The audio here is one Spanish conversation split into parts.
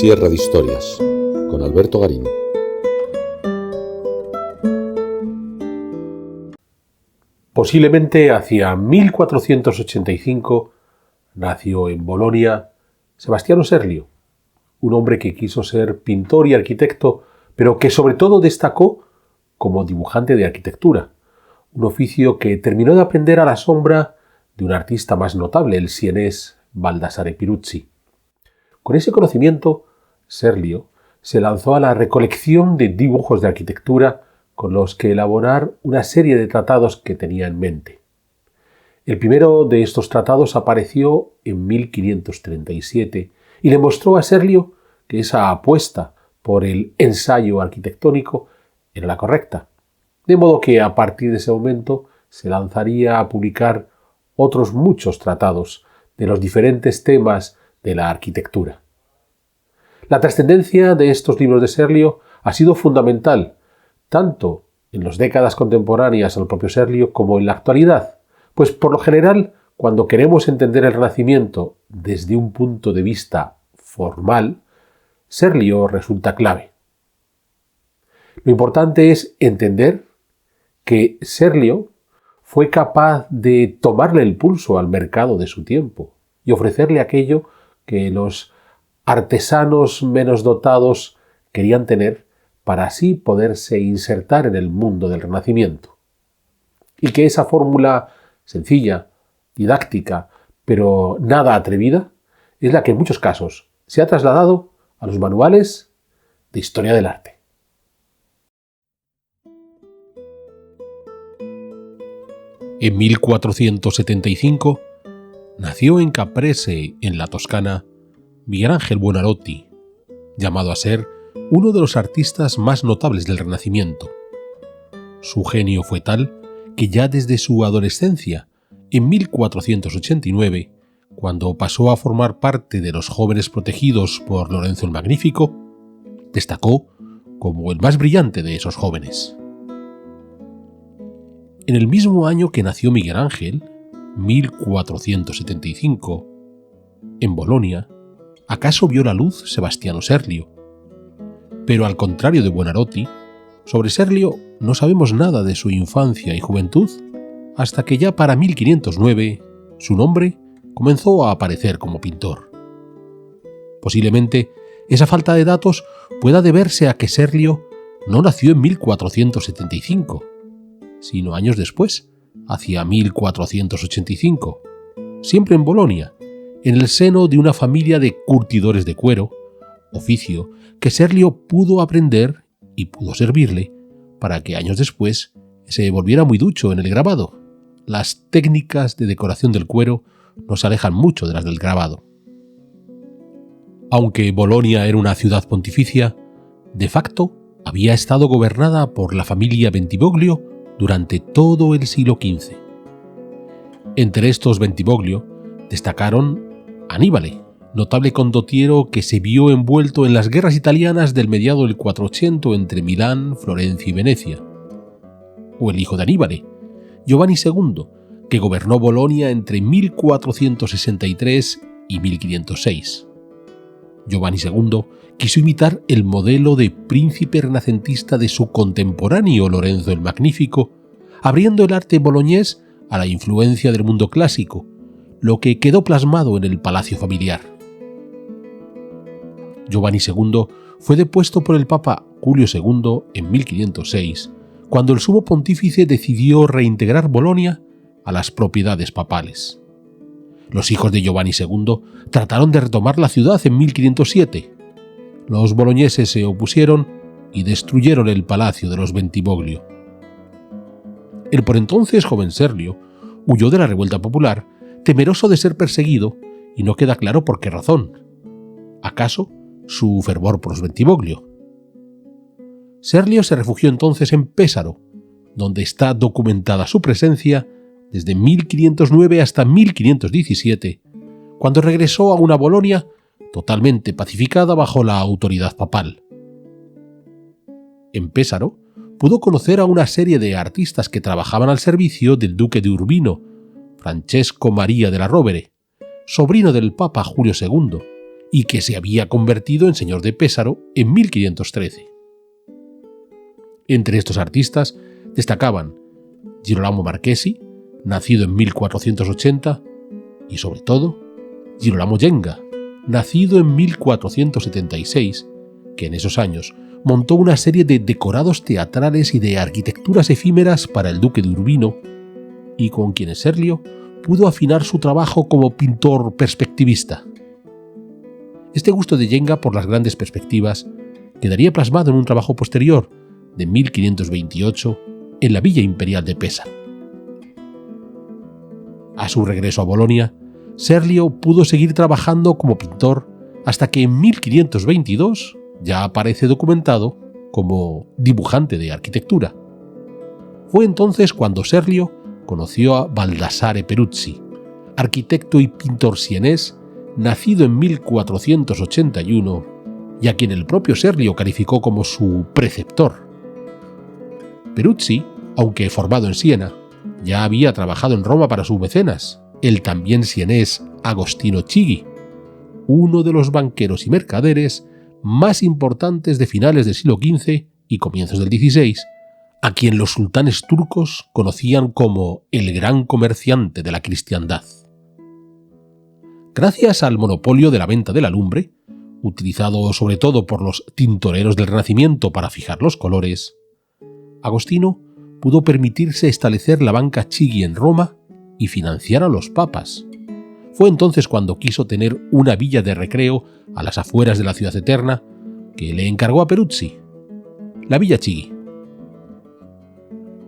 Sierra de Historias, con Alberto Garín. Posiblemente hacia 1485 nació en Bolonia Sebastiano Serlio, un hombre que quiso ser pintor y arquitecto, pero que sobre todo destacó como dibujante de arquitectura, un oficio que terminó de aprender a la sombra de un artista más notable, el sienés Baldassare Piruzzi. Con ese conocimiento, Serlio se lanzó a la recolección de dibujos de arquitectura con los que elaborar una serie de tratados que tenía en mente. El primero de estos tratados apareció en 1537 y le mostró a Serlio que esa apuesta por el ensayo arquitectónico era la correcta, de modo que a partir de ese momento se lanzaría a publicar otros muchos tratados de los diferentes temas de la arquitectura. La trascendencia de estos libros de Serlio ha sido fundamental, tanto en las décadas contemporáneas al propio Serlio como en la actualidad, pues por lo general, cuando queremos entender el Renacimiento desde un punto de vista formal, Serlio resulta clave. Lo importante es entender que Serlio fue capaz de tomarle el pulso al mercado de su tiempo y ofrecerle aquello que los artesanos menos dotados querían tener para así poderse insertar en el mundo del Renacimiento. Y que esa fórmula sencilla, didáctica, pero nada atrevida, es la que en muchos casos se ha trasladado a los manuales de historia del arte. En 1475 nació en Caprese, en la Toscana, Miguel Ángel Buonarroti, llamado a ser uno de los artistas más notables del Renacimiento. Su genio fue tal que ya desde su adolescencia, en 1489, cuando pasó a formar parte de los jóvenes protegidos por Lorenzo el Magnífico, destacó como el más brillante de esos jóvenes. En el mismo año que nació Miguel Ángel, 1475, en Bolonia, acaso vio la luz Sebastiano Serlio. Pero al contrario de Buonarroti, sobre Serlio no sabemos nada de su infancia y juventud hasta que ya para 1509 su nombre comenzó a aparecer como pintor. Posiblemente esa falta de datos pueda deberse a que Serlio no nació en 1475, sino años después, hacia 1485, siempre en Bolonia, en el seno de una familia de curtidores de cuero, oficio que Serlio pudo aprender y pudo servirle para que años después se volviera muy ducho en el grabado. Las técnicas de decoración del cuero no se alejan mucho de las del grabado. Aunque Bolonia era una ciudad pontificia, de facto había estado gobernada por la familia Bentivoglio durante todo el siglo XV. Entre estos Bentivoglio destacaron Aníbale, notable condottiero que se vio envuelto en las guerras italianas del mediado del 400 entre Milán, Florencia y Venecia. O el hijo de Aníbale, Giovanni II, que gobernó Bolonia entre 1463 y 1506. Giovanni II quiso imitar el modelo de príncipe renacentista de su contemporáneo Lorenzo el Magnífico, abriendo el arte boloñés a la influencia del mundo clásico, lo que quedó plasmado en el palacio familiar. Giovanni II fue depuesto por el Papa Julio II en 1506, cuando el sumo pontífice decidió reintegrar Bolonia a las propiedades papales. Los hijos de Giovanni II trataron de retomar la ciudad en 1507. Los boloñeses se opusieron y destruyeron el palacio de los Bentivoglio. El por entonces joven Serlio huyó de la revuelta popular, temeroso de ser perseguido, y no queda claro por qué razón. ¿Acaso su fervor por los Bentivoglio? Serlio se refugió entonces en Pesaro, donde está documentada su presencia desde 1509 hasta 1517, cuando regresó a una Bolonia totalmente pacificada bajo la autoridad papal. En Pesaro pudo conocer a una serie de artistas que trabajaban al servicio del duque de Urbino, Francesco María de la Rovere, sobrino del Papa Julio II, y que se había convertido en señor de Pesaro en 1513. Entre estos artistas destacaban Girolamo Marchesi, nacido en 1480, y sobre todo Girolamo Genga, nacido en 1476, que en esos años montó una serie de decorados teatrales y de arquitecturas efímeras para el duque de Urbino, y con quienes Serlio pudo afinar su trabajo como pintor perspectivista. Este gusto de Genga por las grandes perspectivas quedaría plasmado en un trabajo posterior, de 1528, en la Villa Imperial de Pesaro. A su regreso a Bolonia, Serlio pudo seguir trabajando como pintor hasta que en 1522 ya aparece documentado como dibujante de arquitectura. Fue entonces cuando Serlio conoció a Baldassare Peruzzi, arquitecto y pintor sienés, nacido en 1481 y a quien el propio Serlio calificó como su preceptor. Peruzzi, aunque formado en Siena, ya había trabajado en Roma para su mecenas, el también sienés Agostino Chigi, uno de los banqueros y mercaderes más importantes de finales del siglo XV y comienzos del XVI, a quien los sultanes turcos conocían como el gran comerciante de la cristiandad. Gracias al monopolio de la venta de la lumbre, utilizado sobre todo por los tintoreros del Renacimiento para fijar los colores, Agostino pudo permitirse establecer la banca Chigi en Roma y financiar a los papas. Fue entonces cuando quiso tener una villa de recreo a las afueras de la ciudad eterna que le encargó a Peruzzi, la Villa Chigi.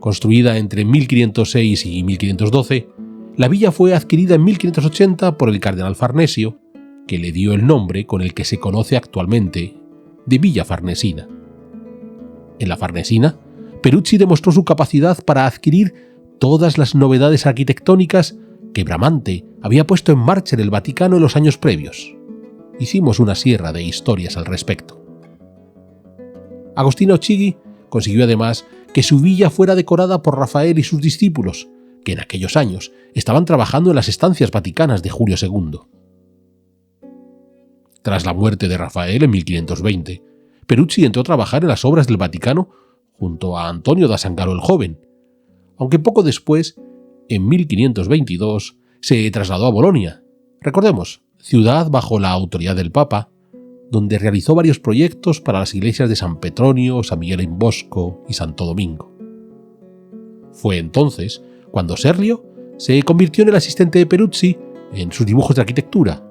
Construida entre 1506 y 1512, la villa fue adquirida en 1580 por el cardenal Farnesio, que le dio el nombre con el que se conoce actualmente de Villa Farnesina. En la Farnesina, Peruzzi demostró su capacidad para adquirir todas las novedades arquitectónicas que Bramante había puesto en marcha en el Vaticano en los años previos. Hicimos una sierra de historias al respecto. Agostino Chigi consiguió además que su villa fuera decorada por Rafael y sus discípulos, que en aquellos años estaban trabajando en las estancias vaticanas de Julio II. Tras la muerte de Rafael en 1520, Peruzzi entró a trabajar en las obras del Vaticano junto a Antonio da Sangaro el Joven, aunque poco después, en 1522, se trasladó a Bolonia, recordemos, ciudad bajo la autoridad del Papa, donde realizó varios proyectos para las iglesias de San Petronio, San Miguel in Bosco y Santo Domingo. Fue entonces cuando Serlio se convirtió en el asistente de Peruzzi en sus dibujos de arquitectura,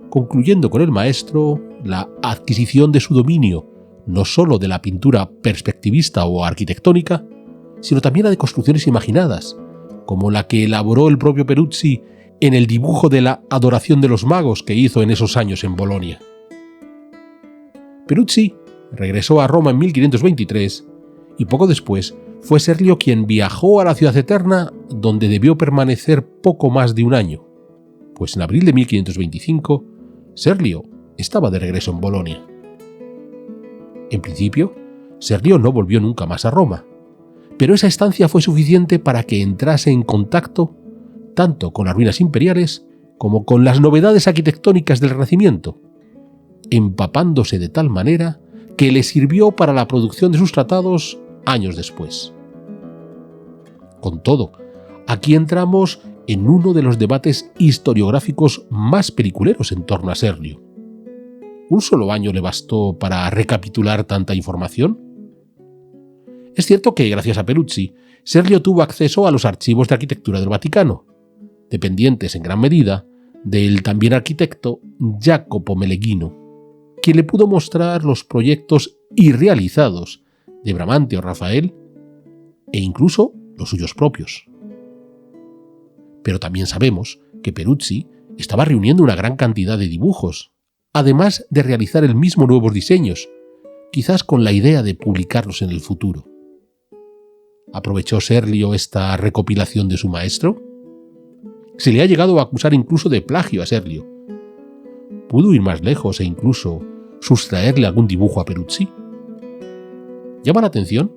concluyendo con el maestro la adquisición de su dominio no sólo de la pintura perspectivista o arquitectónica, sino también la de construcciones imaginadas, como la que elaboró el propio Peruzzi en el dibujo de la Adoración de los Magos que hizo en esos años en Bolonia. Peruzzi regresó a Roma en 1523 y poco después fue Serlio quien viajó a la Ciudad Eterna, donde debió permanecer poco más de un año, pues en abril de 1525 Serlio estaba de regreso en Bolonia. En principio, Serlio no volvió nunca más a Roma, pero esa estancia fue suficiente para que entrase en contacto tanto con las ruinas imperiales como con las novedades arquitectónicas del Renacimiento, empapándose de tal manera que le sirvió para la producción de sus tratados años después. Con todo, aquí entramos en uno de los debates historiográficos más peliculeros en torno a Serlio. ¿Un solo año le bastó para recapitular tanta información? Es cierto que, gracias a Peruzzi, Serlio tuvo acceso a los archivos de arquitectura del Vaticano, dependientes en gran medida del también arquitecto Jacopo Meneghino, quien le pudo mostrar los proyectos irrealizados de Bramante o Rafael e incluso los suyos propios. Pero también sabemos que Peruzzi estaba reuniendo una gran cantidad de dibujos, además de realizar él mismo nuevos diseños, quizás con la idea de publicarlos en el futuro. ¿Aprovechó Serlio esta recopilación de su maestro? Se le ha llegado a acusar incluso de plagio a Serlio. ¿Pudo ir más lejos e incluso sustraerle algún dibujo a Peruzzi? Llama la atención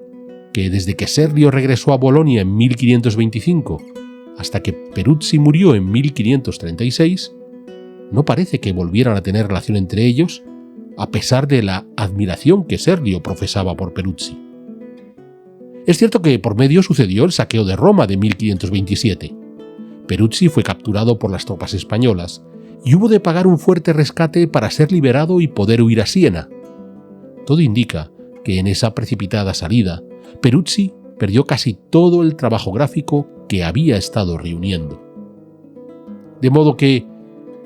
que desde que Serlio regresó a Bolonia en 1525 hasta que Peruzzi murió en 1536, no parece que volvieran a tener relación entre ellos, a pesar de la admiración que Serlio profesaba por Peruzzi. Es cierto que por medio sucedió el saqueo de Roma de 1527. Peruzzi fue capturado por las tropas españolas y hubo de pagar un fuerte rescate para ser liberado y poder huir a Siena. Todo indica que en esa precipitada salida, Peruzzi perdió casi todo el trabajo gráfico que había estado reuniendo. De modo que,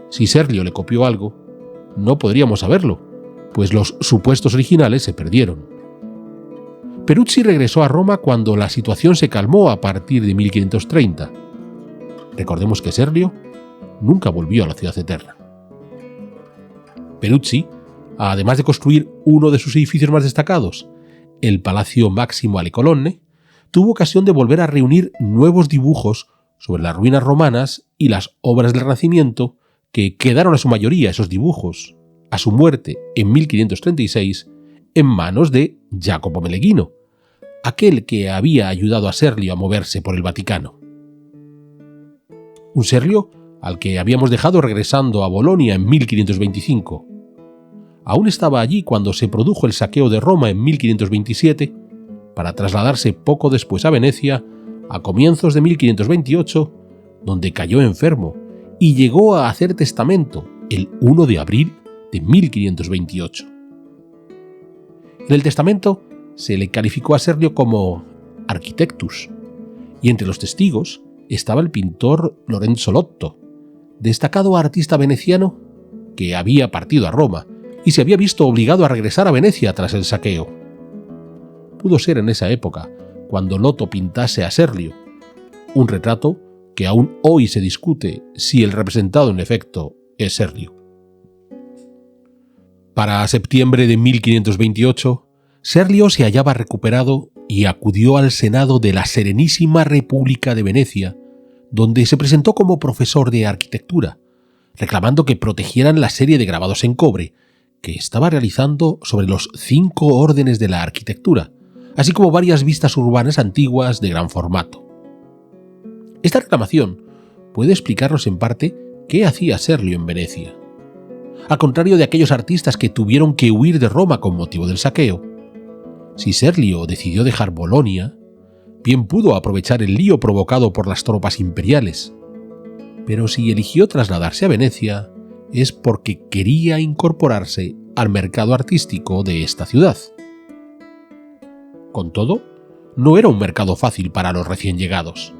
si Serlio le copió algo, no podríamos saberlo, pues los supuestos originales se perdieron. Peruzzi regresó a Roma cuando la situación se calmó a partir de 1530. Recordemos que Serlio nunca volvió a la ciudad eterna. Peruzzi, además de construir uno de sus edificios más destacados, el Palacio Máximo alle Colonne, tuvo ocasión de volver a reunir nuevos dibujos sobre las ruinas romanas y las obras del Renacimiento, que quedaron a su mayoría esos dibujos, a su muerte en 1536, en manos de Jacopo Meneghino, aquel que había ayudado a Serlio a moverse por el Vaticano. Un Serlio al que habíamos dejado regresando a Bolonia en 1525. Aún estaba allí cuando se produjo el saqueo de Roma en 1527, para trasladarse poco después a Venecia a comienzos de 1528, donde cayó enfermo y llegó a hacer testamento el 1 de abril de 1528. En el testamento se le calificó a Serlio como architectus, y entre los testigos estaba el pintor Lorenzo Lotto, destacado artista veneciano que había partido a Roma y se había visto obligado a regresar a Venecia tras el saqueo. Pudo ser en esa época cuando Lotto pintase a Serlio, un retrato que aún hoy se discute si el representado en efecto es Serlio. Para septiembre de 1528, Serlio se hallaba recuperado y acudió al Senado de la Serenísima República de Venecia, donde se presentó como profesor de arquitectura, reclamando que protegieran la serie de grabados en cobre que estaba realizando sobre los 5 órdenes de la arquitectura, así como varias vistas urbanas antiguas de gran formato. Esta reclamación puede explicarnos en parte qué hacía Serlio en Venecia. Al contrario de aquellos artistas que tuvieron que huir de Roma con motivo del saqueo, si Serlio decidió dejar Bolonia, bien pudo aprovechar el lío provocado por las tropas imperiales. Pero si eligió trasladarse a Venecia, es porque quería incorporarse al mercado artístico de esta ciudad. Con todo, no era un mercado fácil para los recién llegados.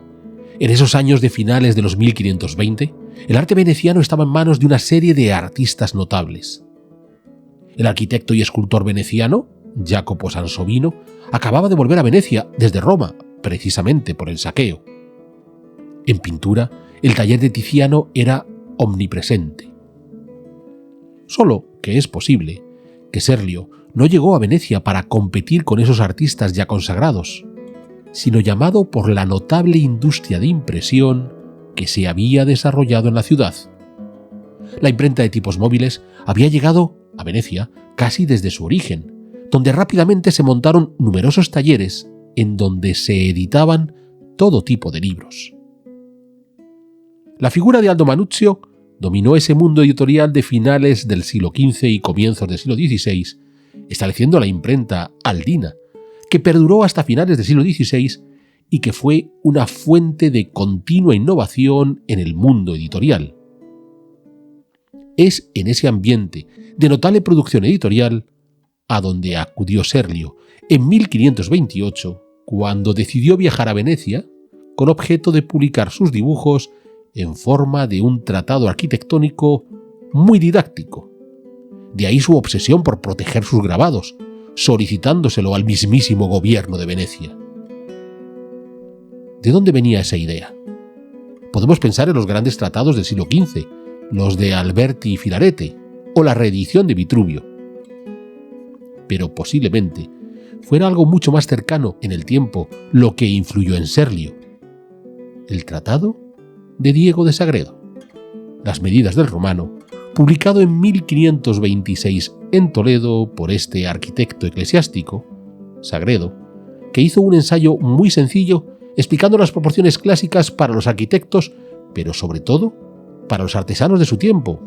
En esos años de finales de los 1520, el arte veneciano estaba en manos de una serie de artistas notables. El arquitecto y escultor veneciano, Jacopo Sansovino, acababa de volver a Venecia desde Roma, precisamente por el saqueo. En pintura, el taller de Tiziano era omnipresente. Solo que es posible que Serlio no llegó a Venecia para competir con esos artistas ya consagrados, sino llamado por la notable industria de impresión que se había desarrollado en la ciudad. La imprenta de tipos móviles había llegado a Venecia casi desde su origen, donde rápidamente se montaron numerosos talleres en donde se editaban todo tipo de libros. La figura de Aldo Manuzio dominó ese mundo editorial de finales del siglo XV y comienzos del siglo XVI, estableciendo la imprenta aldina, que perduró hasta finales del siglo XVI y que fue una fuente de continua innovación en el mundo editorial. Es en ese ambiente de notable producción editorial a donde acudió Serlio en 1528, cuando decidió viajar a Venecia con objeto de publicar sus dibujos en forma de un tratado arquitectónico muy didáctico. De ahí su obsesión por proteger sus grabados, solicitándoselo al mismísimo gobierno de Venecia. ¿De dónde venía esa idea? Podemos pensar en los grandes tratados del siglo XV, los de Alberti y Filarete, o la reedición de Vitruvio. Pero posiblemente fuera algo mucho más cercano en el tiempo lo que influyó en Serlio: el tratado de Diego de Sagredo, Las medidas del romano, publicado en 1526 en Toledo por este arquitecto eclesiástico, Sagredo, que hizo un ensayo muy sencillo explicando las proporciones clásicas para los arquitectos, pero sobre todo para los artesanos de su tiempo,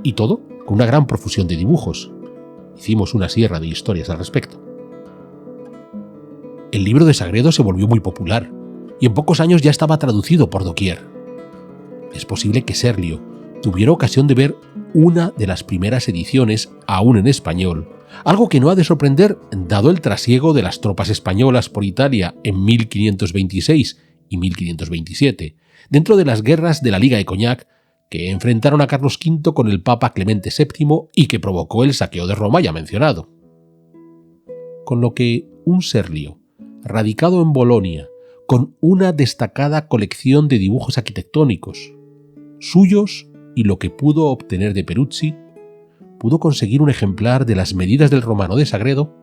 y todo con una gran profusión de dibujos. Hicimos una sierra de historias al respecto. El libro de Sagredo se volvió muy popular y en pocos años ya estaba traducido por doquier. Es posible que Serlio tuviera ocasión de ver una de las primeras ediciones aún en español, algo que no ha de sorprender dado el trasiego de las tropas españolas por Italia en 1526 y 1527, dentro de las guerras de la Liga de Cognac que enfrentaron a Carlos V con el Papa Clemente VII y que provocó el saqueo de Roma ya mencionado. Con lo que un Serlio, radicado en Bolonia, con una destacada colección de dibujos arquitectónicos, suyos y lo que pudo obtener de Peruzzi, pudo conseguir un ejemplar de las medidas del romano de Sagredo,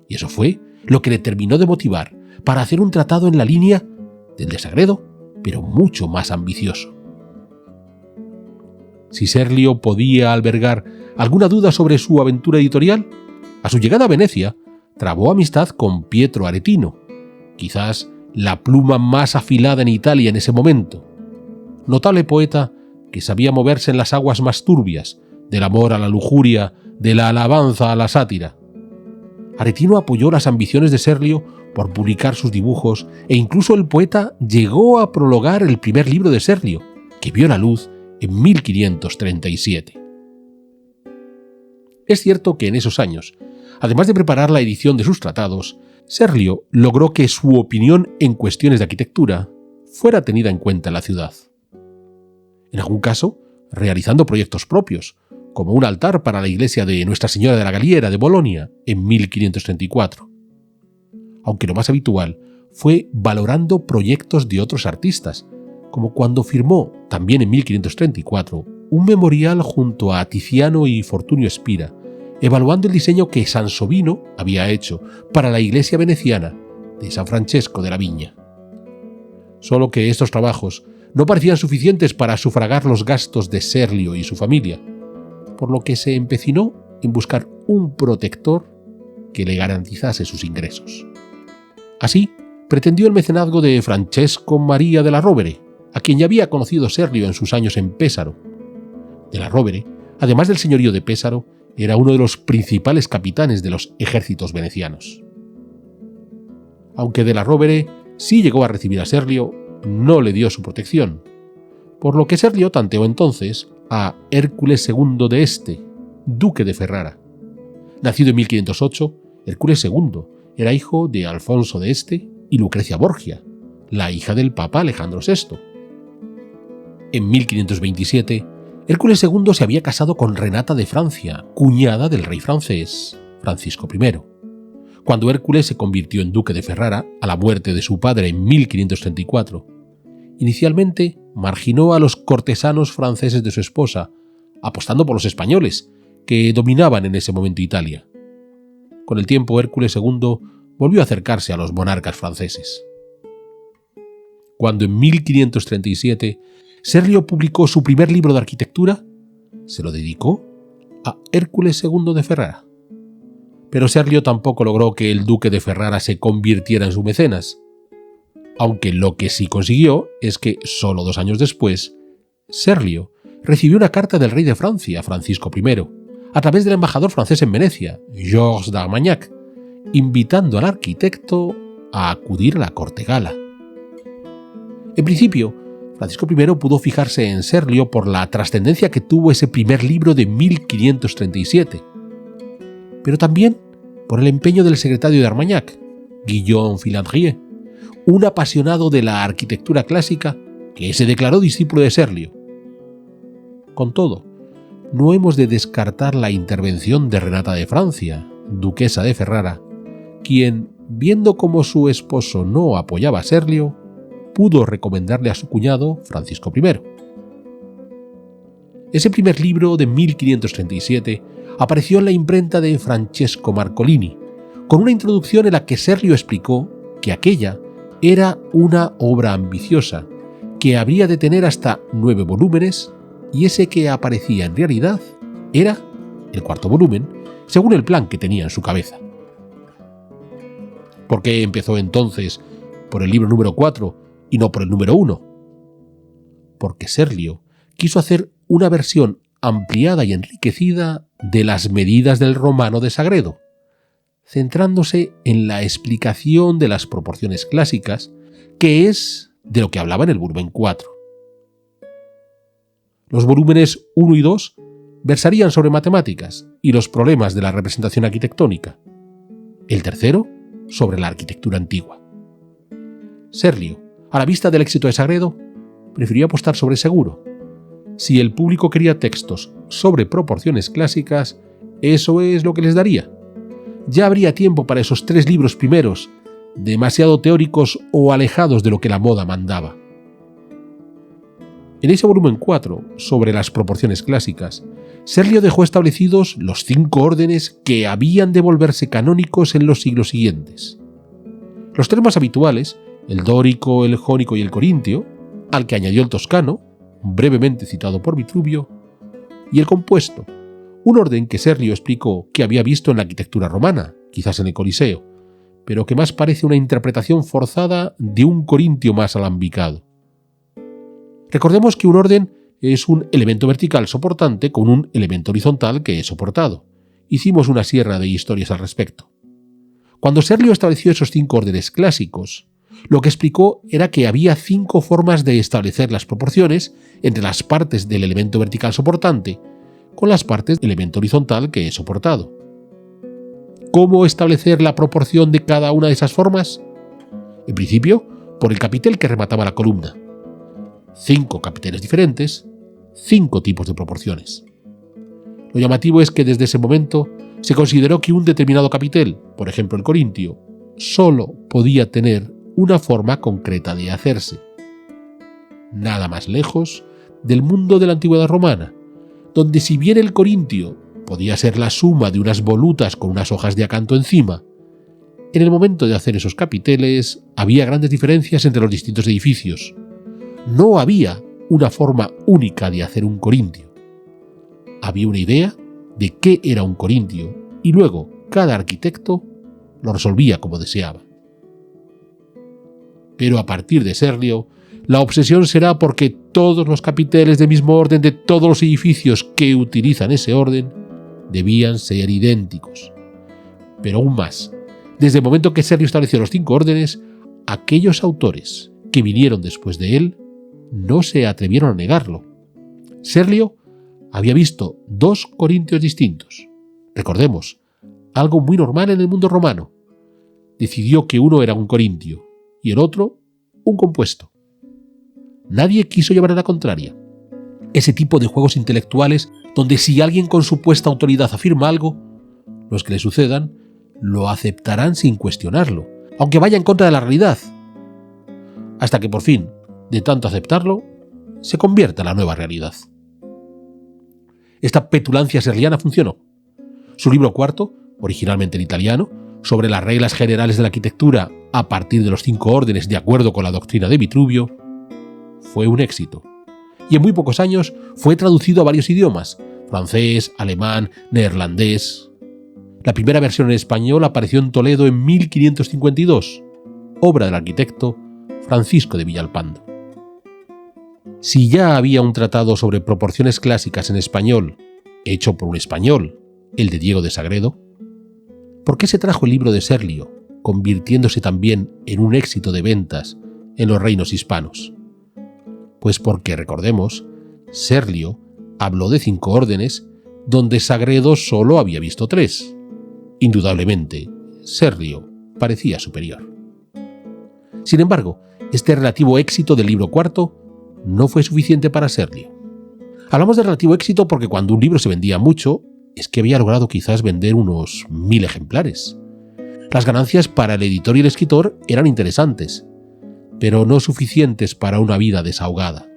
y eso fue lo que le terminó de motivar para hacer un tratado en la línea del de Sagredo, pero mucho más ambicioso. Si Serlio podía albergar alguna duda sobre su aventura editorial, a su llegada a Venecia trabó amistad con Pietro Aretino, quizás la pluma más afilada en Italia en ese momento, notable poeta que sabía moverse en las aguas más turbias, del amor a la lujuria, de la alabanza a la sátira. Aretino apoyó las ambiciones de Serlio por publicar sus dibujos e incluso el poeta llegó a prologar el primer libro de Serlio, que vio la luz en 1537. Es cierto que en esos años, además de preparar la edición de sus tratados, Serlio logró que su opinión en cuestiones de arquitectura fuera tenida en cuenta en la ciudad. En algún caso, realizando proyectos propios, como un altar para la iglesia de Nuestra Señora de la Galliera de Bolonia en 1534. Aunque lo más habitual fue valorando proyectos de otros artistas, como cuando firmó, también en 1534, un memorial junto a Tiziano y Fortunio Spira, evaluando el diseño que Sansovino había hecho para la iglesia veneciana de San Francesco de la Viña. Solo que estos trabajos no parecían suficientes para sufragar los gastos de Serlio y su familia, por lo que se empecinó en buscar un protector que le garantizase sus ingresos. Así, pretendió el mecenazgo de Francesco Maria della Rovere, a quien ya había conocido Serlio en sus años en Pesaro. Della Rovere, además del señorío de Pesaro, era uno de los principales capitanes de los ejércitos venecianos. Aunque Della Rovere sí llegó a recibir a Serlio, no le dio su protección, por lo que Serlio tanteó entonces a Hércules II de Este, duque de Ferrara. Nacido en 1508, Hércules II era hijo de Alfonso de Este y Lucrecia Borgia, la hija del Papa Alejandro VI. En 1527, Hércules II se había casado con Renata de Francia, cuñada del rey francés, Francisco I. Cuando Hércules se convirtió en duque de Ferrara, a la muerte de su padre en 1534, inicialmente marginó a los cortesanos franceses de su esposa, apostando por los españoles, que dominaban en ese momento Italia. Con el tiempo, Hércules II volvió a acercarse a los monarcas franceses. Cuando en 1537 Serlio publicó su primer libro de arquitectura, se lo dedicó a Hércules II de Ferrara. Pero Serlio tampoco logró que el duque de Ferrara se convirtiera en su mecenas, aunque lo que sí consiguió es que, solo 2 años después, Serlio recibió una carta del rey de Francia, Francisco I, a través del embajador francés en Venecia, Georges d'Armagnac, invitando al arquitecto a acudir a la corte gala. En principio, Francisco I pudo fijarse en Serlio por la trascendencia que tuvo ese primer libro de 1537, pero también por el empeño del secretario de Armagnac, Guillaume Filandrier, un apasionado de la arquitectura clásica que se declaró discípulo de Serlio. Con todo, no hemos de descartar la intervención de Renata de Francia, duquesa de Ferrara, quien, viendo cómo su esposo no apoyaba a Serlio, pudo recomendarle a su cuñado Francisco I. Ese primer libro de 1537 apareció en la imprenta de Francesco Marcolini, con una introducción en la que Serlio explicó que aquella era una obra ambiciosa, que habría de tener hasta 9 volúmenes, y ese que aparecía en realidad era el 4º volumen, según el plan que tenía en su cabeza. ¿Por qué empezó entonces por el libro número 4 y no por el número 1? Porque Serlio quiso hacer una versión ampliada y enriquecida de las medidas del romano de Sagredo, centrándose en la explicación de las proporciones clásicas, que es de lo que hablaba en el volumen 4. Los volúmenes 1 y 2 versarían sobre matemáticas y los problemas de la representación arquitectónica. El tercero, sobre la arquitectura antigua. Serlio, a la vista del éxito de Sagredo, prefirió apostar sobre seguro. Si el público quería textos sobre proporciones clásicas, eso es lo que les daría. Ya habría tiempo para esos 3 libros primeros, demasiado teóricos o alejados de lo que la moda mandaba. En ese volumen 4, sobre las proporciones clásicas, Serlio dejó establecidos los 5 órdenes que habían de volverse canónicos en los siglos siguientes. Los 3 más habituales, el dórico, el jónico y el corintio, al que añadió el toscano, brevemente citado por Vitruvio, y el compuesto, un orden que Serlio explicó que había visto en la arquitectura romana, quizás en el Coliseo, pero que más parece una interpretación forzada de un corintio más alambicado. Recordemos que un orden es un elemento vertical soportante con un elemento horizontal que es soportado. Hicimos una sierra de historias al respecto. Cuando Serlio estableció esos 5 órdenes clásicos, lo que explicó era que había 5 formas de establecer las proporciones entre las partes del elemento vertical soportante con las partes del elemento horizontal que es soportado. ¿Cómo establecer la proporción de cada una de esas formas? En principio, por el capitel que remataba la columna. 5 capiteles diferentes, 5 tipos de proporciones. Lo llamativo es que desde ese momento se consideró que un determinado capitel, por ejemplo el corintio, solo podía tener una forma concreta de hacerse. Nada más lejos del mundo de la antigüedad romana, donde si bien el corintio podía ser la suma de unas volutas con unas hojas de acanto encima, en el momento de hacer esos capiteles había grandes diferencias entre los distintos edificios. No había una forma única de hacer un corintio. Había una idea de qué era un corintio y luego cada arquitecto lo resolvía como deseaba. Pero a partir de Serlio, la obsesión será porque todos los capiteles del mismo orden de todos los edificios que utilizan ese orden debían ser idénticos. Pero aún más, desde el momento que Serlio estableció los 5 órdenes, aquellos autores que vinieron después de él no se atrevieron a negarlo. Serlio había visto 2 corintios distintos. Recordemos, algo muy normal en el mundo romano. Decidió que uno era un corintio y el otro un compuesto. Nadie quiso llevar a la contraria. Ese tipo de juegos intelectuales donde si alguien con supuesta autoridad afirma algo, los que le sucedan lo aceptarán sin cuestionarlo, aunque vaya en contra de la realidad. Hasta que por fin, de tanto aceptarlo, se convierta en la nueva realidad. Esta petulancia serliana funcionó. Su libro 4, originalmente en italiano, sobre las reglas generales de la arquitectura a partir de los 5 órdenes de acuerdo con la doctrina de Vitruvio, fue un éxito. Y en muy pocos años fue traducido a varios idiomas: francés, alemán, neerlandés. La primera versión en español apareció en Toledo en 1552, obra del arquitecto Francisco de Villalpando. Si ya había un tratado sobre proporciones clásicas en español, hecho por un español, el de Diego de Sagredo, ¿por qué se trajo el libro de Serlio, convirtiéndose también en un éxito de ventas en los reinos hispanos? Pues porque, recordemos, Serlio habló de 5 órdenes donde Sagredo solo había visto 3. Indudablemente, Serlio parecía superior. Sin embargo, este relativo éxito del libro 4 no fue suficiente para Serlio. Hablamos de relativo éxito porque cuando un libro se vendía mucho, es que había logrado quizás vender unos 1000 ejemplares. Las ganancias para el editor y el escritor eran interesantes, pero no suficientes para una vida desahogada.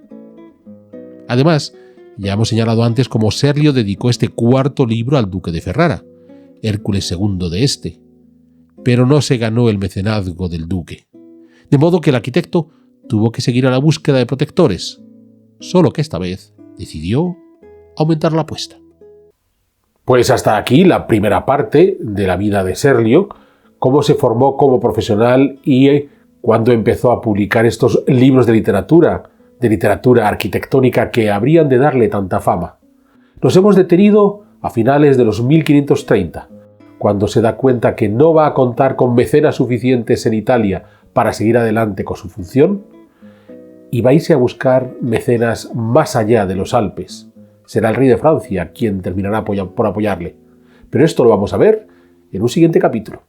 Además, ya hemos señalado antes cómo Serlio dedicó este 4º libro al duque de Ferrara, Hércules II de este, pero no se ganó el mecenazgo del duque. De modo que el arquitecto tuvo que seguir a la búsqueda de protectores, solo que esta vez decidió aumentar la apuesta. Pues hasta aquí la primera parte de la vida de Serlio, cómo se formó como profesional y cuándo empezó a publicar estos libros de literatura arquitectónica que habrían de darle tanta fama. Nos hemos detenido a finales de los 1530, cuando se da cuenta que no va a contar con mecenas suficientes en Italia para seguir adelante con su función, y va a irse a buscar mecenas más allá de los Alpes. Será el rey de Francia quien terminará por apoyarle. Pero esto lo vamos a ver en un siguiente capítulo.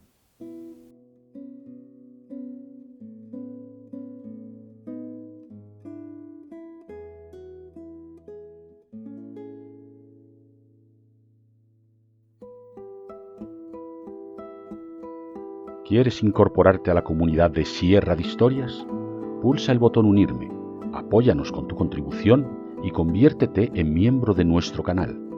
¿Quieres incorporarte a la comunidad de Sierra de Historias? Pulsa el botón Unirme, apóyanos con tu contribución y conviértete en miembro de nuestro canal.